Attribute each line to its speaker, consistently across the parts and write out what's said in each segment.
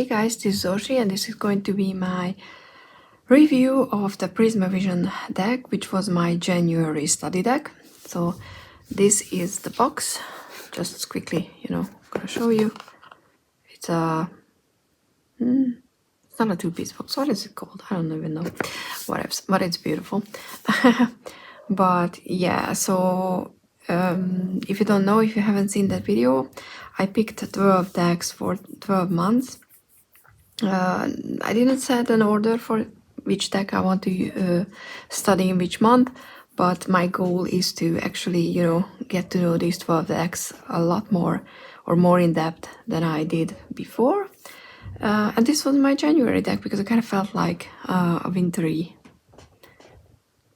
Speaker 1: guys, this is Orsi and this is going to be my review of the Prisma Vision deck, which was my January study deck. So this is the box. Just quickly, gonna show you. It's a it's not a two-piece box. What is it called? I don't even know. Whatever, but it's beautiful. But yeah, so if you don't know, if you haven't seen that video, I picked 12 decks for 12 months. I didn't set an order for which deck I want to study in which month, but my goal is to actually, get to know these 12 decks a lot more or more in depth than I did before. And this was my January deck because it kind of felt like a wintry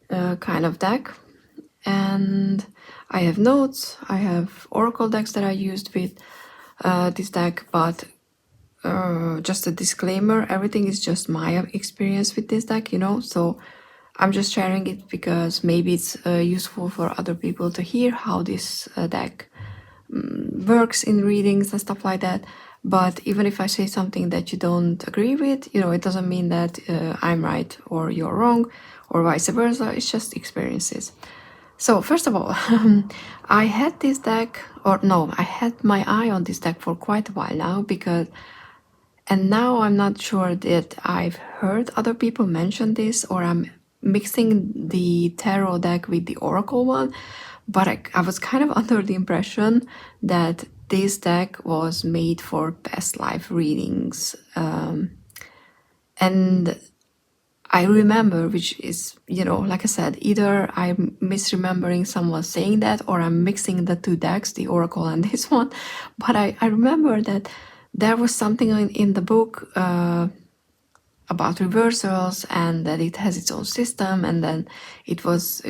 Speaker 1: kind of deck. And I have notes, I have oracle decks that I used with this deck, but just a disclaimer, everything is just my experience with this deck, so I'm just sharing it because maybe it's useful for other people to hear how this deck works in readings and stuff like that. But even if I say something that you don't agree with, it doesn't mean that I'm right or you're wrong or vice versa. It's just experiences. So first of all, I had this deck, I had my eye on this deck for quite a while now and now I'm not sure that I've heard other people mention this or I'm mixing the tarot deck with the oracle one, but I was kind of under the impression that this deck was made for past life readings. And I remember, which is, like I said, either I'm misremembering someone saying that or I'm mixing the two decks, the oracle and this one, but I remember that there was something in the book about reversals and that it has its own system, and then it was,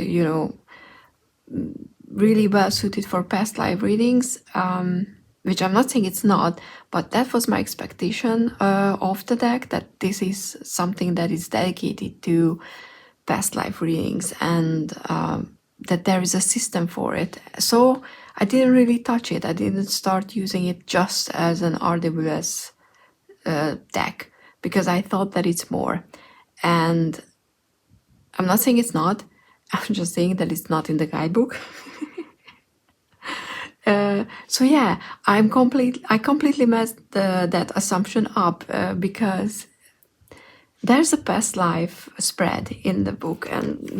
Speaker 1: really well suited for past life readings, which I'm not saying it's not, but that was my expectation of the deck, that this is something that is dedicated to past life readings and that there is a system for it. So I didn't really touch it. I didn't start using it just as an RWS deck because I thought that it's more. And I'm not saying it's not. I'm just saying that it's not in the guidebook. So yeah, I completely messed that assumption up because there's a past life spread in the book, and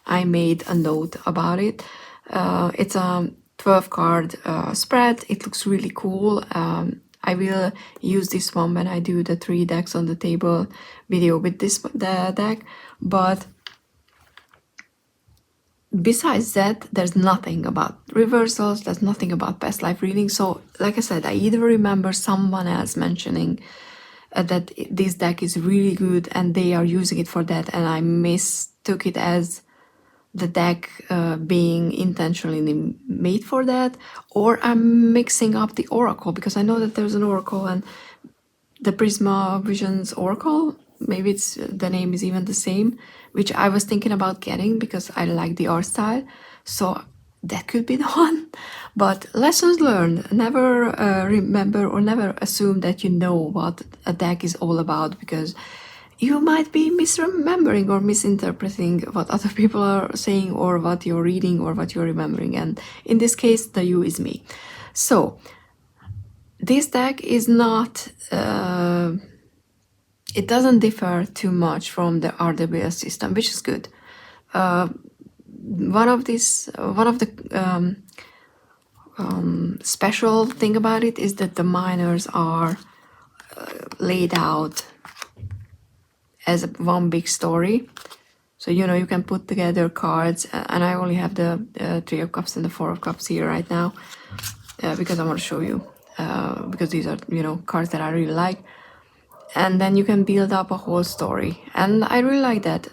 Speaker 1: I made a note about it. It's a 12 card spread. It looks really cool. I will use this one when I do the 3 decks on the table video with the deck, but besides that, there's nothing about reversals, there's nothing about past life reading. So like I said, I either remember someone else mentioning that this deck is really good and they are using it for that, and I mistook it as the deck being intentionally made for that, or I'm mixing up the oracle because I know that there's an oracle and the Prisma Visions Oracle, maybe it's the name is even the same, which I was thinking about getting because I like the art style, so that could be the one. But lessons learned, never remember or never assume that you know what a deck is all about, because you might be misremembering or misinterpreting what other people are saying or what you're reading or what you're remembering, and in this case the you is me. So this deck is not it doesn't differ too much from the RWS system, which is good. One of the special thing about it is that the minors are laid out as one big story. So you can put together cards, and I only have the 3 of Cups and the 4 of Cups here right now because I want to show you because these are cards that I really like, and then you can build up a whole story, and I really like that.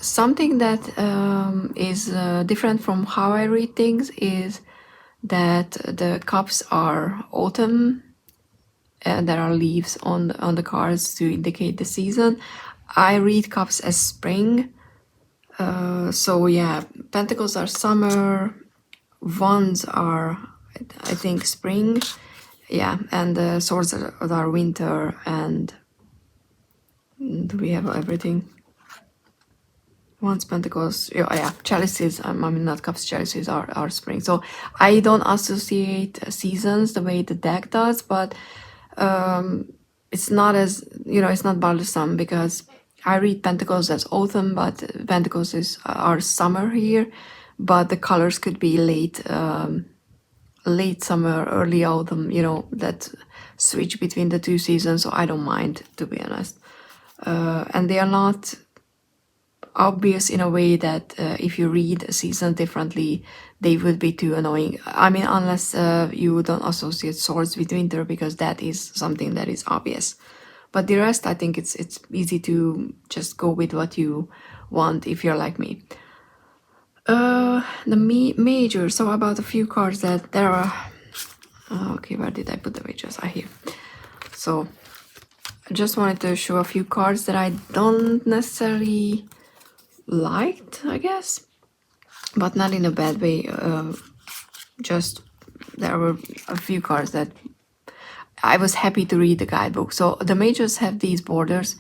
Speaker 1: Something that is different from how I read things is that the cups are autumn and there are leaves on the cards to indicate the season. I read cups as spring. So yeah, pentacles are summer, wands are, I think, spring, yeah, and the swords are winter, and do we have everything? Wands, pentacles, yeah, chalices, I mean not cups, chalices are spring. So I don't associate seasons the way the deck does, but it's not as, it's not bothersome, because I read pentacles as autumn, but pentacles are summer here, but the colors could be late summer, early autumn, that switch between the two seasons, so I don't mind, to be honest. And they are not obvious in a way that if you read a season differently, they would be too annoying. I mean, unless you don't associate swords with winter, because that is something that is obvious. But the rest, I think it's easy to just go with what you want if you're like me. The major. So about a few cards that there are. Okay, where did I put the majors? Here. So I just wanted to show a few cards that I don't necessarily liked, I guess, but not in a bad way. Just there were a few cards that I was happy to read the guidebook. So the majors have these borders,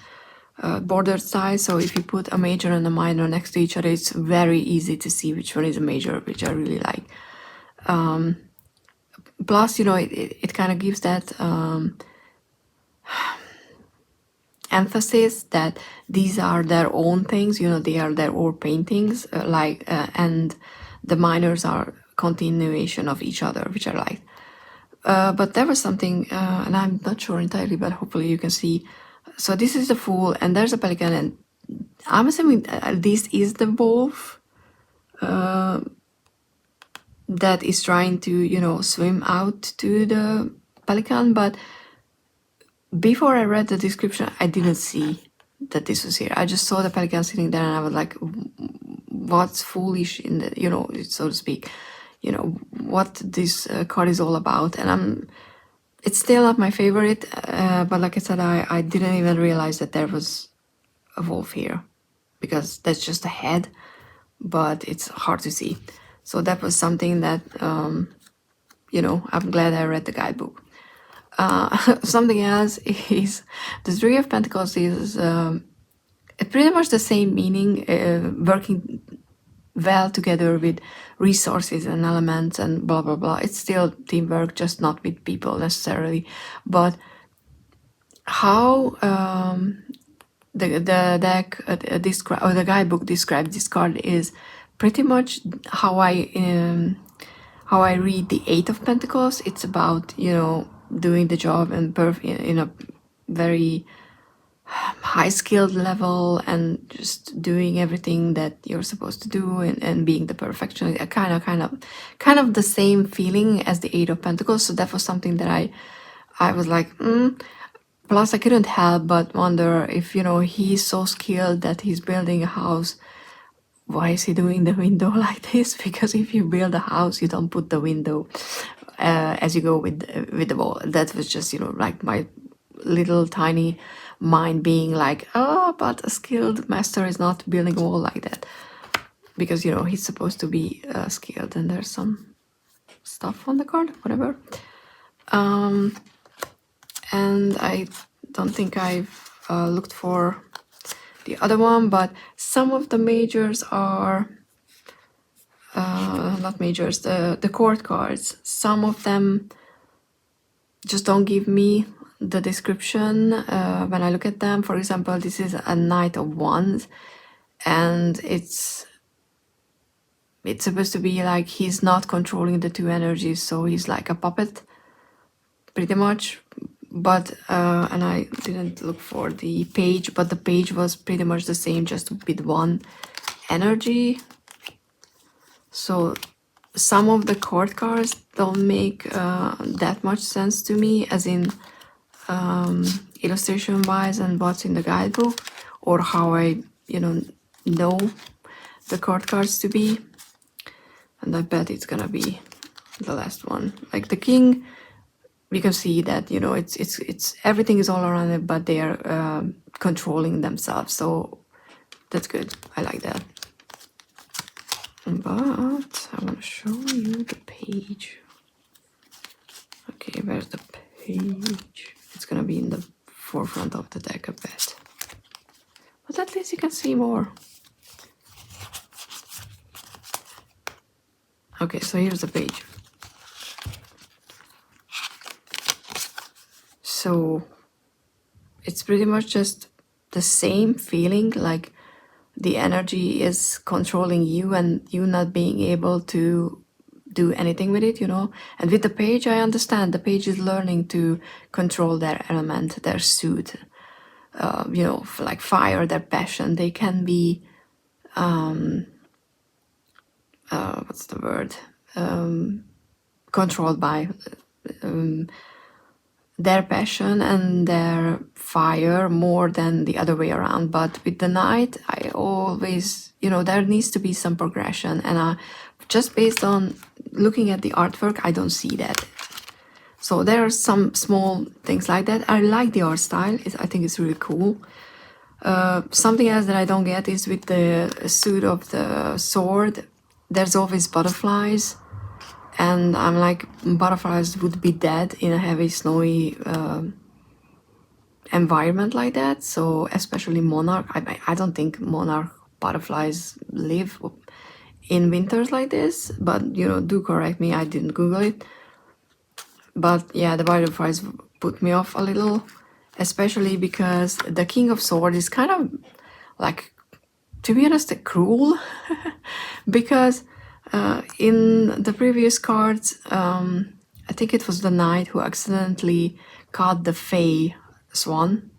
Speaker 1: bordered sides. So if you put a major and a minor next to each other, it's very easy to see which one is a major, which I really like. Plus, it kind of gives that emphasis that these are their own things, they are their own paintings, and the minors are continuation of each other, which I like. But there was something, and I'm not sure entirely, but hopefully you can see. So this is the Fool, and there's a pelican, and I'm assuming this is the wolf that is trying to, swim out to the pelican. But before I read the description, I didn't see that this was here. I just saw the pelican sitting there, and I was like, what's foolish in the, so to speak, what this card is all about. And it's still not my favorite, but like I said, I didn't even realize that there was a wolf here, because that's just a head, but it's hard to see. So that was something that, I'm glad I read the guidebook. Something else is the Three of Pentacles is pretty much the same meaning, working well together with resources and elements and blah blah blah. It's still teamwork, just not with people necessarily. But how the deck describe, or the guidebook describes this card is pretty much how I read the Eight of Pentacles. It's about doing the job and in a very high skilled level, and just doing everything that you're supposed to do, and being the perfectionist. Kind of the same feeling as the Eight of Pentacles. So that was something that I was like, Plus I couldn't help but wonder if he's so skilled that he's building a house, why is he doing the window like this? Because if you build a house, you don't put the window as you go with the wall. That was just like my little tiny mind being like, oh, but a skilled master is not building a wall like that, because he's supposed to be skilled. And there's some stuff on the card, whatever. And I don't think I've looked for the other one, but some of the majors are not majors, the court cards. Some of them just don't give me the description when I look at them. For example, this is a Knight of Wands, and it's supposed to be like he's not controlling the two energies, so he's like a puppet, pretty much. But and I didn't look for the page, but the page was pretty much the same, just with one energy. So some of the court cards don't make that much sense to me, as in illustration wise and what's in the guidebook, or how I know the court cards to be. And I bet it's gonna be the last one. Like the King, we can see that it's everything is all around it, but they are controlling themselves, so that's good. I like that. But I want to show you the page. Okay, where's the Page. It's gonna be in the forefront of the deck a bit. But at least you can see more. Okay, so here's the page. So it's pretty much just the same feeling, like the energy is controlling you and you not being able to do anything with it, you know. And with the page, I understand the page is learning to control their element, their suit, you know, like fire, their passion. They can be, what's the word? Controlled by their passion and their fire more than the other way around. But with the Knight, I always, you know, there needs to be some progression. And just based on looking at the artwork, I don't see that. So there are some small things like that. I like the art style. I think it's really cool. Something else that I don't get is with the suit of the sword, there's always butterflies. And I'm like, butterflies would be dead in a heavy, snowy environment like that. So especially monarch, I don't think monarch butterflies live in winters like this. But, you know, do correct me, I didn't Google it. But yeah, the butterflies put me off a little. Especially because the King of Swords is kind of like, to be honest, cruel. Because in the previous cards, I think it was the Knight who accidentally caught the Fey Swan,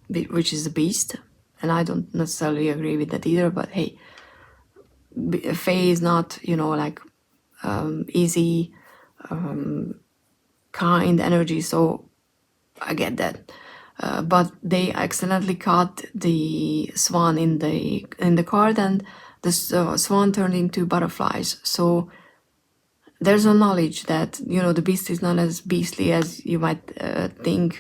Speaker 1: which is a beast. And I don't necessarily agree with that either, but hey, Fey is not, you know, like easy, kind energy, so I get that. But they accidentally caught the swan in the card, and the swan turned into butterflies. So there's no knowledge that, you know, the beast is not as beastly as you might think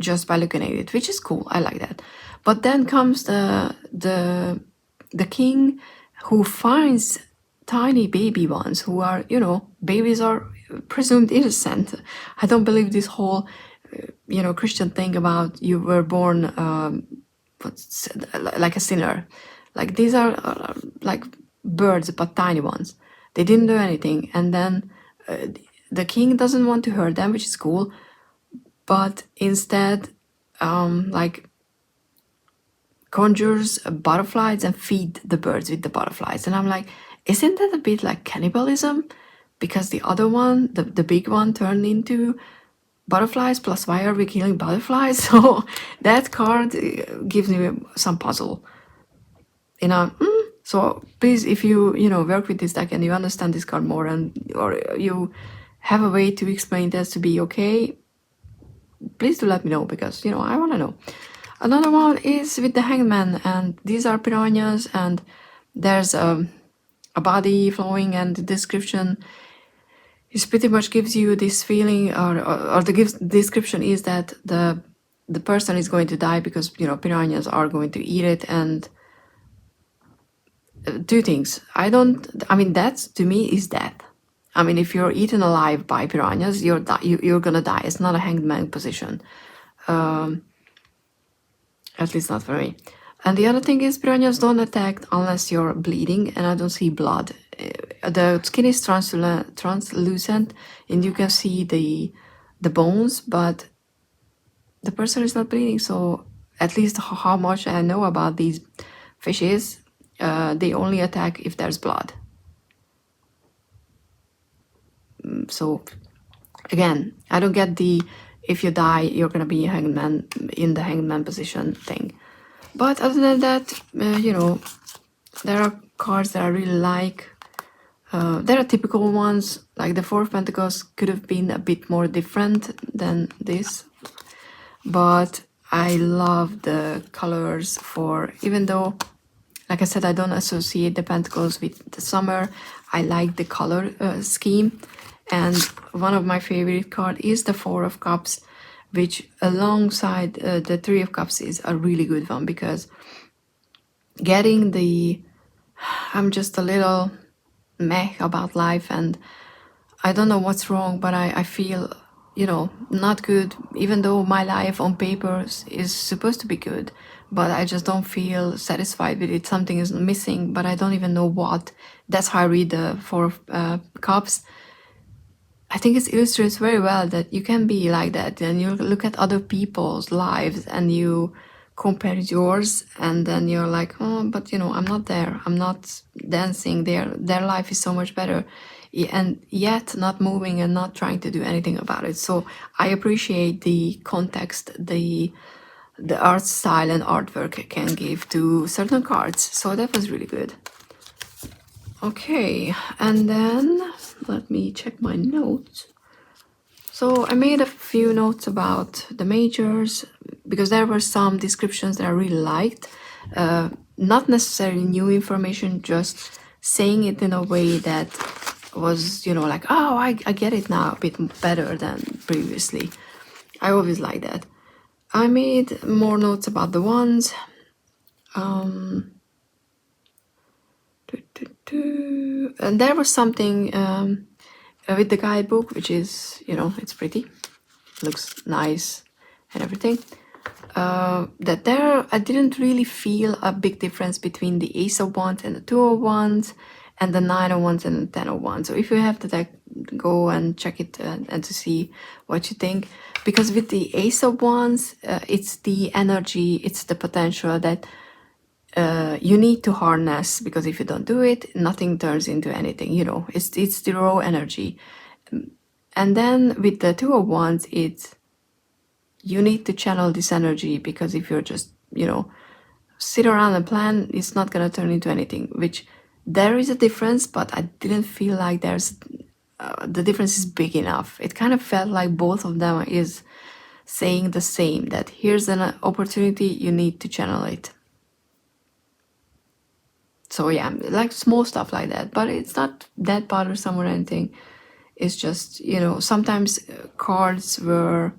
Speaker 1: just by looking at it, which is cool. I like that. But then comes the king who finds tiny baby ones who are, you know, babies are presumed innocent. I don't believe this whole you know, Christian thing about you were born like a sinner. Like these are like birds, but tiny ones. They didn't do anything, and then the king doesn't want to hurt them, which is cool, but instead, like conjures butterflies and feed the birds with the butterflies. And I'm like, isn't that a bit like cannibalism? Because the other one, the big one, turned into butterflies, plus why are we killing butterflies? So that card gives me some puzzle, you know. So please, if you know, work with this deck and you understand this card more, and or you have a way to explain this to be okay, please do let me know, because, you know, I want to know. Another one is with the Hangman, and these are piranhas, and there's a body flowing, and the description it pretty much gives you this feeling, or the description is that the person is going to die because, you know, piranhas are going to eat it. And two things. I mean, that to me is death. I mean, if you're eaten alive by piranhas, you're gonna die. It's not a hangman position. At least not for me. And the other thing is piranhas don't attack unless you're bleeding, and I don't see blood. The skin is translucent, and you can see the bones, but the person is not bleeding. So at least how much I know about these fishes, they only attack if there's blood. So again, I don't get the if you die you're gonna be a hangman in the hangman position thing. But other than that, you know, there are cards that I really like. There are typical ones, like the Four of Pentacles could have been a bit more different than this. But I love the colors for, even though, like I said, I don't associate the Pentacles with the summer, I like the color scheme. And one of my favorite cards is the Four of Cups, which alongside the Three of Cups is a really good one, because getting I'm just a little meh about life, and I don't know what's wrong, but I feel you know, not good, even though my life on paper is supposed to be good, but I just don't feel satisfied with it. Something is missing, but I don't even know what. That's how I read the Four of Cups. I think it illustrates very well that you can be like that, and you look at other people's lives and you compare yours, and then you're like, oh, but you know, I'm not there. I'm not dancing. Their life is so much better, and yet not moving and not trying to do anything about it. So I appreciate the context, the art style and artwork can give to certain cards. So that was really good. Okay, and then let me check my notes. So I made a few notes about the majors because there were some descriptions that I really liked. Not necessarily new information, just saying it in a way that was, you know, like, oh, I get it now a bit better than previously. I always like that. I made more notes about the ones. And there was something with the guidebook, which is, you know, it's pretty, looks nice and everything. That there, I didn't really feel a big difference between the Ace of Wands and the Two of Wands and the Nine of Wands and the Ten of Wands. So if you have the deck, go and check it and to see what you think. Because with the Ace of Wands, it's the energy, it's the potential that you need to harness, because if you don't do it, nothing turns into anything, you know, it's the raw energy. And then with the Two of Wands, it's you need to channel this energy, because if you're just, you know, sit around and plan, it's not going to turn into anything, which there is a difference, but I didn't feel like there's the difference is big enough. It kind of felt like both of them is saying the same, that here's an opportunity, you need to channel it. So yeah, like small stuff like that, but it's not that bothersome or anything. It's just, you know, sometimes cards were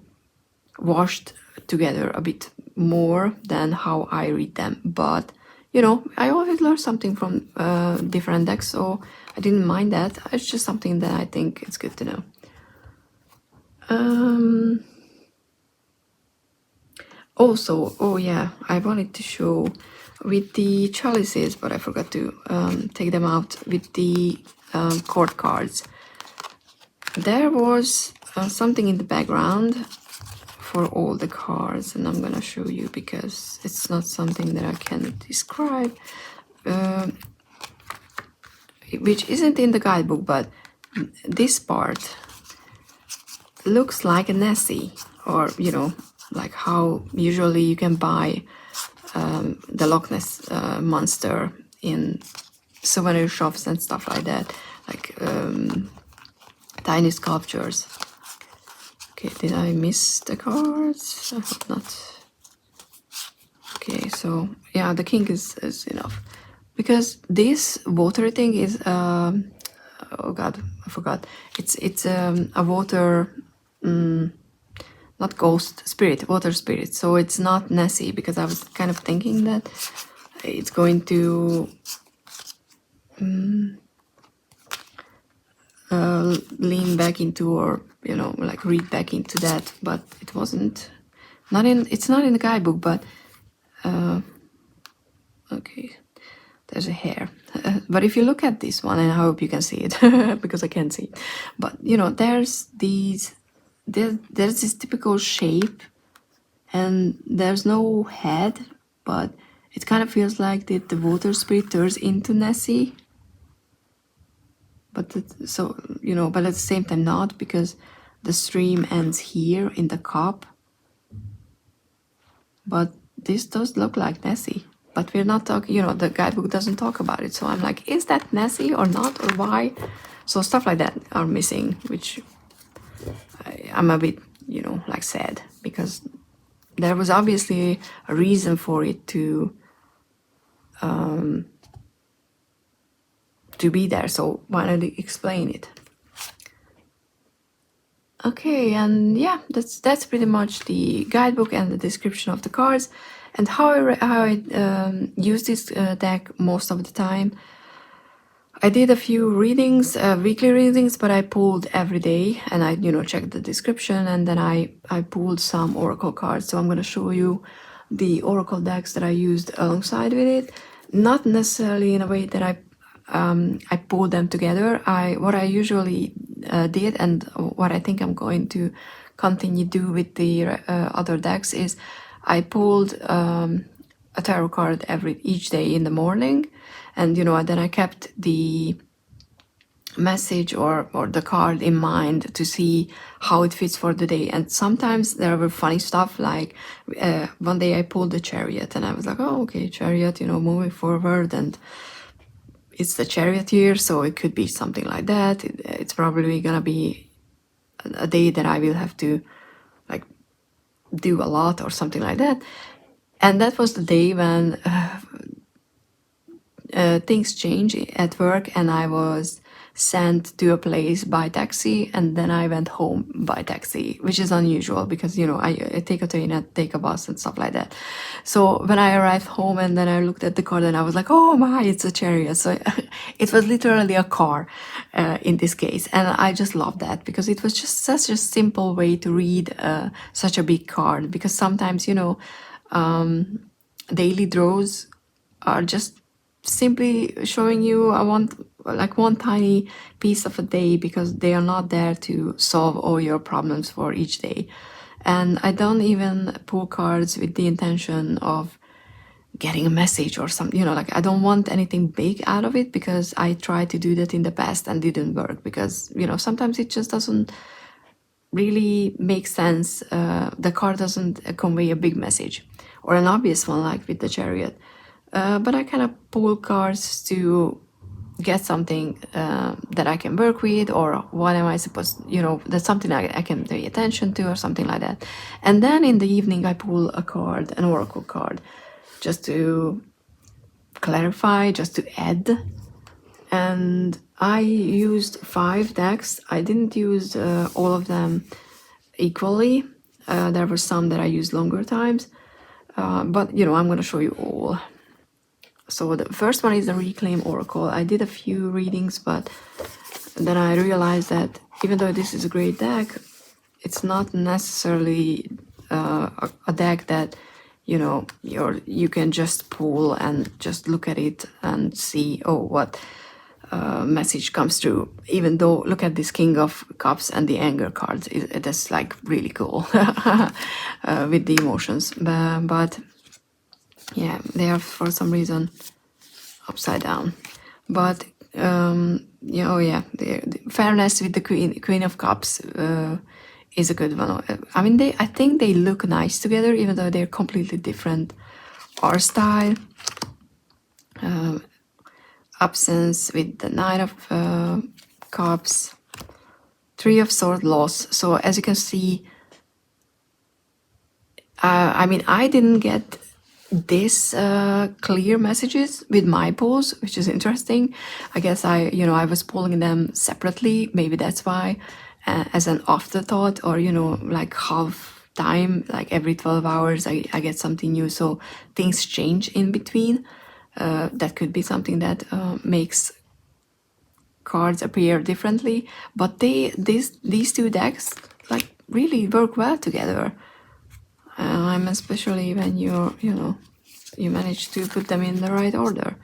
Speaker 1: washed together a bit more than how I read them. But, you know, I always learn something from different decks, so I didn't mind that. It's just something that I think it's good to know. Also, oh yeah, I wanted to show with the chalices, but I forgot to take them out with the court cards. There was something in the background for all the cards, and I'm gonna show you because it's not something that I can describe, which isn't in the guidebook, but this part looks like a Nessie, or, you know, like how usually you can buy the Loch Ness monster in souvenir shops and stuff like that, like tiny sculptures. Okay, did I miss the cards? I hope not. Okay, so yeah, the king is enough, because this water thing is oh god, I forgot. It's a water, not ghost, spirit, water spirit. So it's not Nessie, because I was kind of thinking that it's going to lean back into, or, you know, like read back into that, but it wasn't. Not in. It's not in the guidebook, but okay, there's a hair. But if you look at this one, and I hope you can see it because I can't see it. But you know, there's these. There's this typical shape, and there's no head, but it kind of feels like the water spirit turns into Nessie. But so, you know, but at the same time not, because the stream ends here in the cup. But this does look like Nessie. But we're not talking, you know, the guidebook doesn't talk about it. So I'm like, is that Nessie or not, or why? So stuff like that are missing, which I'm a bit, you know, like sad, because there was obviously a reason for it to be there. So why not explain it? Okay, and yeah, that's pretty much the guidebook and the description of the cards, and how I use this deck most of the time. I did a few readings, weekly readings, but I pulled every day, and I, checked the description, and then I pulled some oracle cards. So I'm going to show you the oracle decks that I used alongside with it. Not necessarily in a way that I pulled them together. What I usually did, and what I think I'm going to continue do with the other decks, is I pulled a tarot card each day in the morning, and then I kept the message or the card in mind to see how it fits for the day. And sometimes there were funny stuff, like one day I pulled the Chariot, and I was like, oh, okay, Chariot, moving forward, and it's the Chariot year, so it could be something like that. It's probably gonna be a day that I will have to like do a lot or something like that. And that was the day when things changed at work, and I was sent to a place by taxi, and then I went home by taxi, which is unusual because I take a train, I take a bus and stuff like that. So when I arrived home, and then I looked at the car, and I was like, oh my, it's a Chariot. So it was literally a car in this case, and I just love that because it was just such a simple way to read such a big card. Because sometimes daily draws are just simply showing you one tiny piece of a day, because they are not there to solve all your problems for each day. And I don't even pull cards with the intention of getting a message or something, I don't want anything big out of it, because I tried to do that in the past and didn't work, because sometimes it just doesn't really make sense. The card doesn't convey a big message or an obvious one, like with the Chariot. But I kind of pull cards to get something that I can work with, or what am I supposed, that's something I can pay attention to, or something like that. And then in the evening I pull a card, an oracle card, just to clarify, just to add. And I used 5 decks. I didn't use all of them equally. There were some that I used longer times, but I'm going to show you all. So the first one is the Reclaim Oracle. I did a few readings, but then I realized that even though this is a great deck, it's not necessarily a deck that you can just pull and just look at it and see, oh, what message comes through. Even though, look at this King of Cups and the Anger cards. That's like really cool with the emotions. But yeah, they are for some reason upside down. But the fairness with the Queen of Cups is a good one. I mean, I think they look nice together, even though they're completely different art style. Absence with the Knight of Cups, Three of Swords, loss. So as you can see, I mean, I didn't get this clear messages with my pulls, which is interesting. I guess I was pulling them separately. Maybe that's why, as an afterthought, or like half time, like every 12 hours, I get something new. So things change in between. That could be something that makes cards appear differently. But these 2 decks like really work well together. I'm especially when you manage to put them in the right order.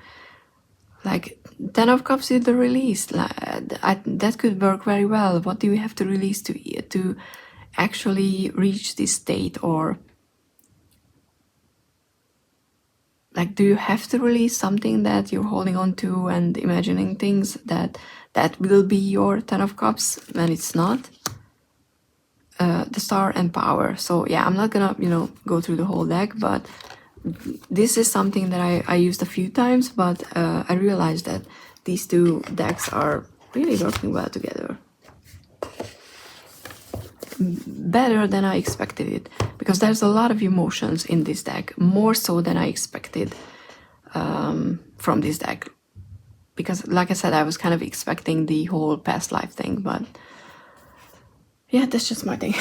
Speaker 1: Like 10 of Cups is the release. That could work very well. What do you have to release to actually reach this state? Or like, do you have to release something that you're holding on to and imagining things that will be your 10 of Cups when it's not? The Star and Power. So yeah, I'm not gonna go through the whole deck, but this is something that I used a few times, but I realized that these 2 decks are really working well together. Better than I expected it, because there's a lot of emotions in this deck, more so than I expected from this deck. Because like I said, I was kind of expecting the whole past life thing, but yeah, that's just my thing.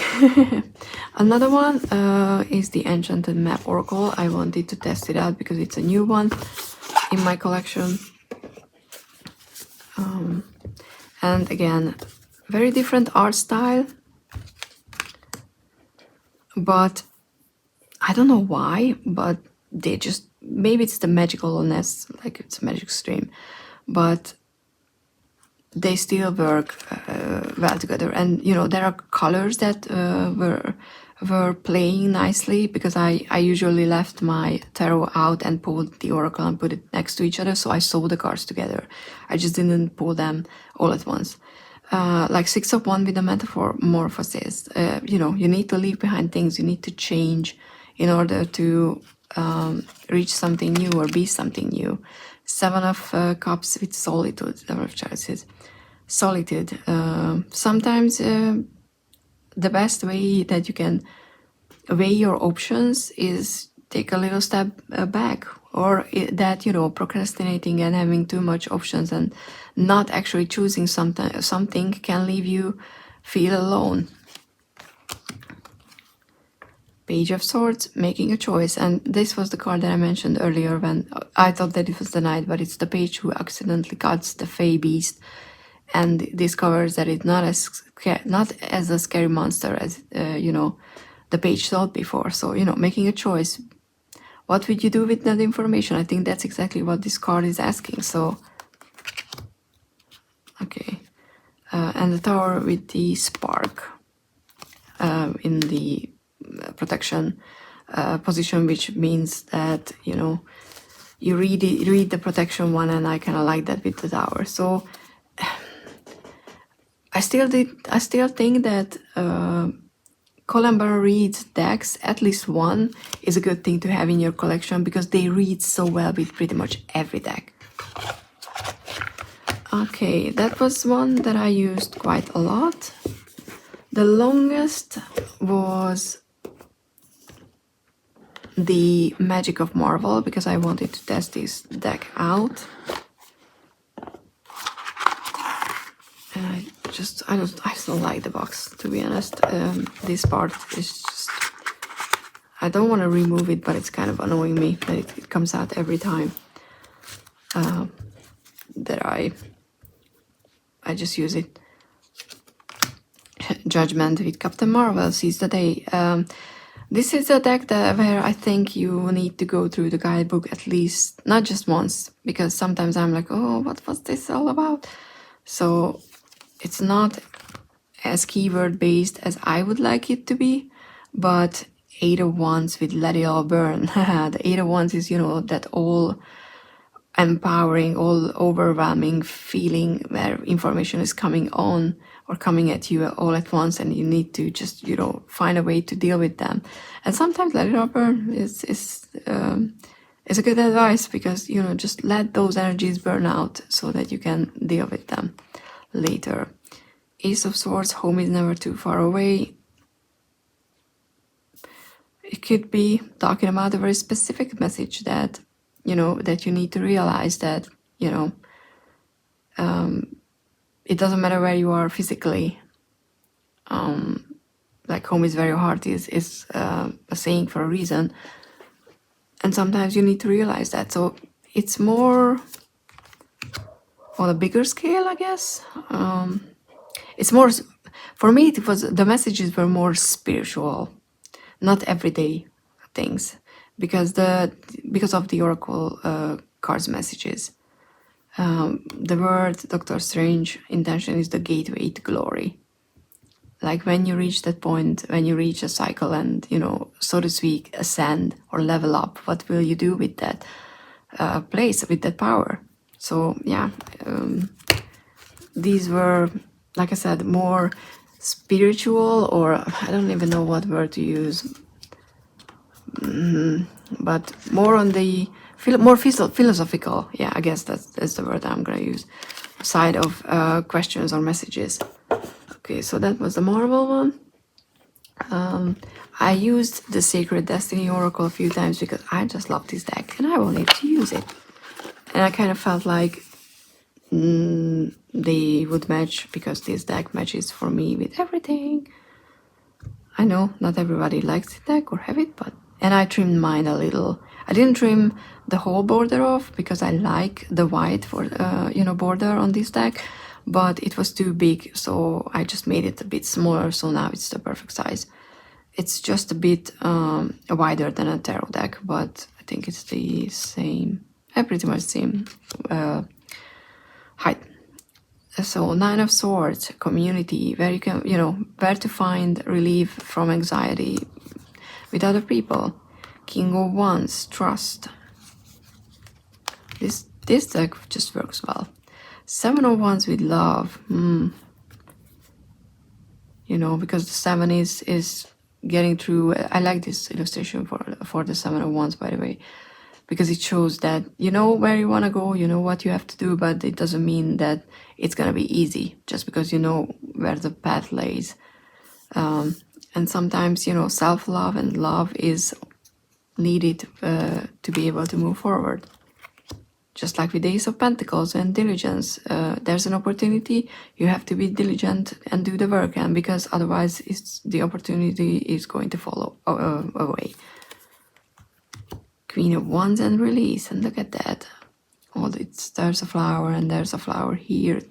Speaker 1: Another one is the Enchanted Map Oracle. I wanted to test it out because it's a new one in my collection. And again, very different art style, but I don't know why, but they just, maybe it's the magicalness, like it's a magic stream, but they still work well together. And you know, there are colors that were playing nicely, because I usually left my tarot out and pulled the oracle and put it next to each other, so I saw the cards together. I just didn't pull them all at once. Like Six of Wands with the metamorphosis, you know, you need to leave behind things, you need to change in order to reach something new or be something new. Seven of Cups with solitude, Seven of Chalices. Solitude. Sometimes the best way that you can weigh your options is take a little step back, or that, you know, procrastinating and having too much options and not actually choosing something can leave you feel alone. Page of Swords, making a choice. And this was the card that I mentioned earlier when I thought that it was the Knight, but it's the page who accidentally cuts the Fey Beast and discovers that it's not as a scary monster as you know, the page thought before. So, you know, making a choice. What would you do with that information? I think that's exactly what this card is asking. So, okay. And the Tower with the spark in the protection position, which means that, you know, you read the protection one, and I kind of like that with the Tower. So I still think that Columbar reads decks, at least one, is a good thing to have in your collection, because they read so well with pretty much every deck. Okay, that was one that I used quite a lot. The longest was the Magic of Marvel, because I wanted to test this deck out. And I just don't like the box, to be honest. This part is just, I don't want to remove it, but it's kind of annoying me that it comes out every time that I just use it. Judgment with Captain Marvel sees the day. This is a deck where I think you need to go through the guidebook at least, not just once, because sometimes I'm like, oh, what was this all about? So it's not as keyword based as I would like it to be, but Eight of Wands with Let It All Burn. The Eight of Wands is, you know, that all empowering, all overwhelming feeling where information is coming on or coming at you all at once, and you need to just, you know, find a way to deal with them. And sometimes Let It All Burn is a good advice, because, you know, just let those energies burn out so that you can deal with them later. Ace of Swords, home is never too far away. It could be talking about a very specific message that, you know, that you need to realize that, you know, it doesn't matter where you are physically. Like home is very hard is a saying for a reason. And sometimes you need to realize that. So it's more on a bigger scale, I guess. It's more, for me, it was, the messages were more spiritual, not everyday things, because of the oracle cards messages. The word Doctor Strange intention is the gateway to glory. Like when you reach that point, when you reach a cycle and, you know, so to speak, ascend or level up, what will you do with that place, with that power? So yeah, these were, like I said, more spiritual, or I don't even know what word to use, but more on the more philosophical, yeah, I guess that's the word I'm gonna use, side of questions or messages. Okay, so that was the Marvel one. I used the Sacred Destiny Oracle a few times because I just love this deck and I wanted to use it. And I kind of felt like they would match, because this deck matches for me with everything. I know not everybody likes the deck or have it, but, and I trimmed mine a little. I didn't trim the whole border off because I like the white for border on this deck, but it was too big, so I just made it a bit smaller, so now it's the perfect size. It's just a bit wider than a tarot deck, but I think it's the same, pretty much same height. So 9 of Swords, community, where you can, where to find relief from anxiety with other people. King of Wands, trust. This deck just works well. 7 of Wands with love. Because the 7 is getting through. I like this illustration for the 7 of Wands, by the way, because it shows that you know where you want to go, you know what you have to do, but it doesn't mean that it's gonna be easy just because you know where the path lays. And sometimes, self-love and love is needed to be able to move forward. Just like with the Ace of Pentacles and diligence, there's an opportunity, you have to be diligent and do the work, and because otherwise the opportunity is going to fall away. Queen of Wands and release, and look at that. Oh, there's a flower and there's a flower here.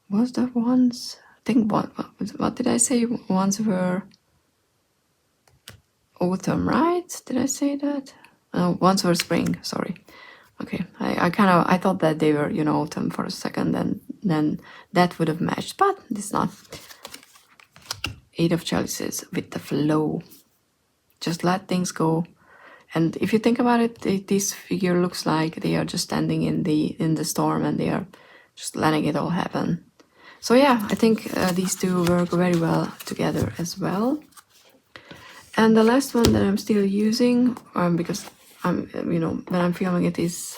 Speaker 1: Was the Wands? I think what did I say? Wands were autumn, right? Did I say that? Wands were spring. Sorry. Okay, I thought that they were autumn for a second, and then that would have matched, but it's not. 8 of Chalices with the flow. Just let things go. And if you think about it, this figure looks like they are just standing in the storm and they are just letting it all happen. So yeah, I think these two work very well together as well. And the last one that I'm still using, because I'm when I'm filming it is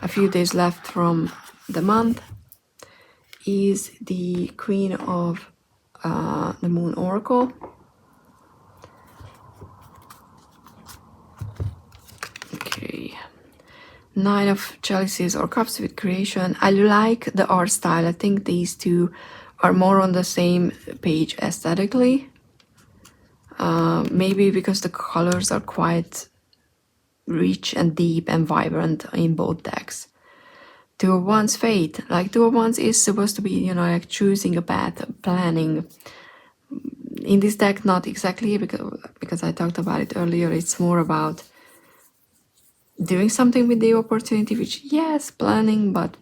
Speaker 1: a few days left from the month, is the Queen of the Moon Oracle. Okay, 9 of Chalices or Cups with creation. I like the art style. I think these two are more on the same page aesthetically. Maybe because the colors are quite rich and deep and vibrant in both decks. 2 of Wands, Fate. Like 2 of Wands is supposed to be, like choosing a path, planning. In this deck, not exactly, because I talked about it earlier. It's more about doing something with the opportunity, which, yes, planning, but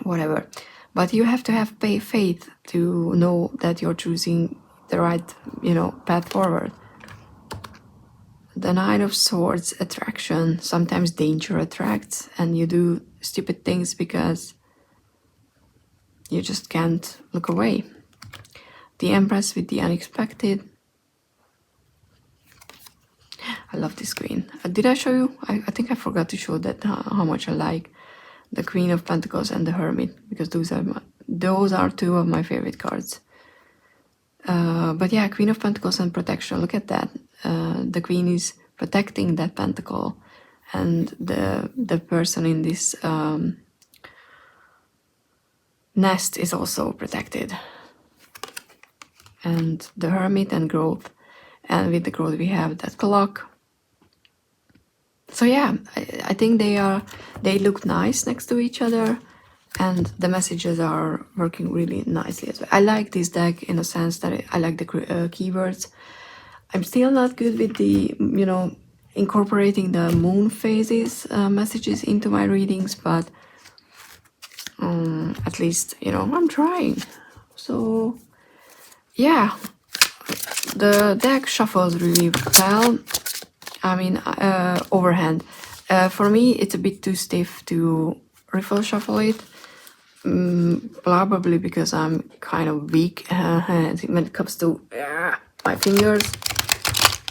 Speaker 1: whatever. But you have to have faith to know that you're choosing the right, path forward. The 9 of Swords, attraction. Sometimes danger attracts, and you do stupid things because you just can't look away. The Empress with the unexpected. I love this queen. Did I show you? I think I forgot to show that how much I like the Queen of Pentacles and the Hermit, because those are 2 of my favorite cards. But yeah, Queen of Pentacles and protection. Look at that. The Queen is protecting that pentacle, and the person in this nest is also protected. And the Hermit and growth, and with the growth we have that clock. So yeah, I think they look nice next to each other, and the messages are working really nicely as well. I like this deck in a sense that I like the keywords. I'm still not good with the, incorporating the moon phases messages into my readings, but at least, I'm trying. So yeah, the deck shuffles really well. I mean, overhand. For me, it's a bit too stiff to riffle shuffle it. Probably because I'm kind of weak when it comes to my fingers.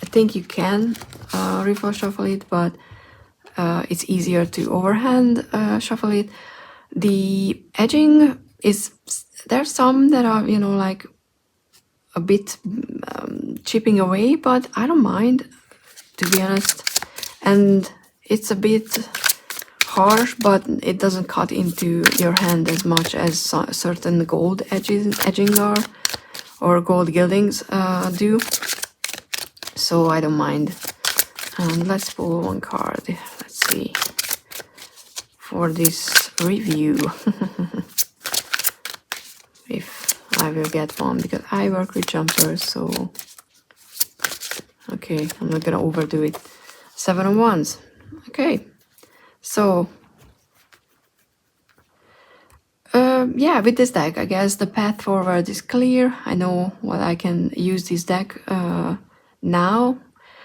Speaker 1: I think you can riffle shuffle it, but it's easier to overhand shuffle it. The edging is, there's some that are, like a bit chipping away, but I don't mind, to be honest. And it's a bit harsh, but it doesn't cut into your hand as much as certain gold edging are, or gold gildings do. So I don't mind. And let's pull one card. Let's see. For this review. If I will get one, because I work with jumpers, so okay, I'm not gonna overdo it. 7 of Wands. Okay, so yeah, with this deck, I guess the path forward is clear. I know what I can use this deck now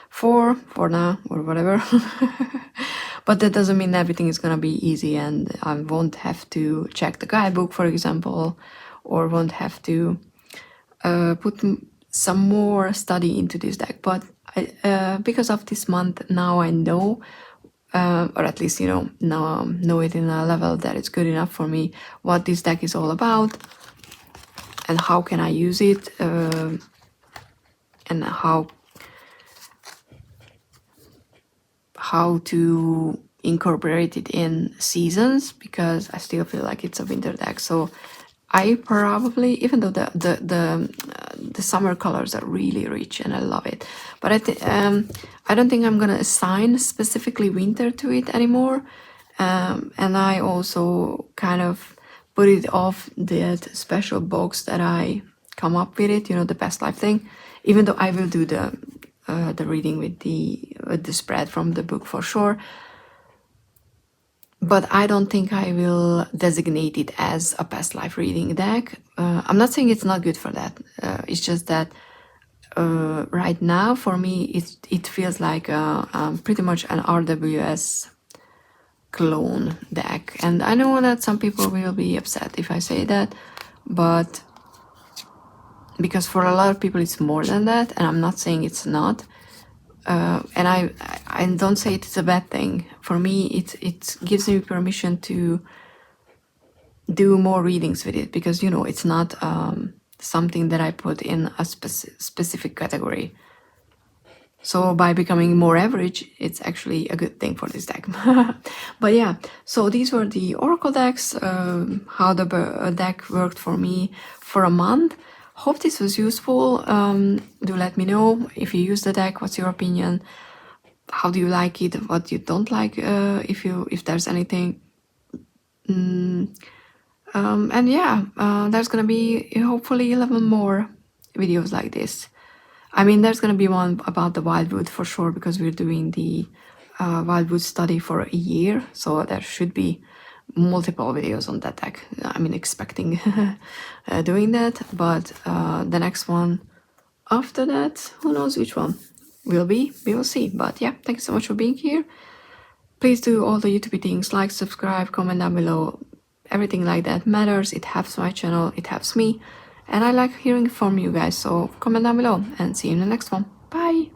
Speaker 1: for now or whatever. But that doesn't mean everything is gonna be easy, and I won't have to check the guidebook, for example, or won't have to put some more study into this deck. But because of this month, now I know, or at least, you know, now know it in a level that it's good enough for me, what this deck is all about and how can I use it, and how to incorporate it in seasons, because I still feel like it's a winter deck. So I probably, even though the summer colors are really rich and I love it, but I don't think I'm gonna assign specifically winter to it anymore. And I also kind of put it off that special box that I come up with it, you know, the past life thing. Even though I will do the reading with the spread from the book for sure, but I don't think I will designate it as a past life reading deck. I'm not saying it's not good for that. It's just that right now for me it feels like pretty much an RWS clone deck, and I know that some people will be upset if I say that, but because for a lot of people it's more than that, and I'm not saying it's not. And I don't say it's a bad thing. For me, it gives me permission to do more readings with it, because, you know, it's not something that I put in a specific category. So by becoming more average, it's actually a good thing for this deck. But yeah, so these were the Oracle decks, how the deck worked for me for a month. Hope this was useful. Do let me know if you use the deck, what's your opinion, how do you like it, what you don't like, if there's anything. And yeah, there's gonna be hopefully 11 more videos like this. I mean, there's gonna be one about the wildwood for sure, because we're doing the wildwood study for a year, so there should be multiple videos on that deck. I mean, expecting doing that, but the next one after that, who knows which one will be, we will see. But yeah, thank you so much for being here. Please do all the YouTube things, like, subscribe, comment down below. Everything like that matters. It helps my channel, it helps me, and I like hearing from you guys. So comment down below and see you in the next one. Bye.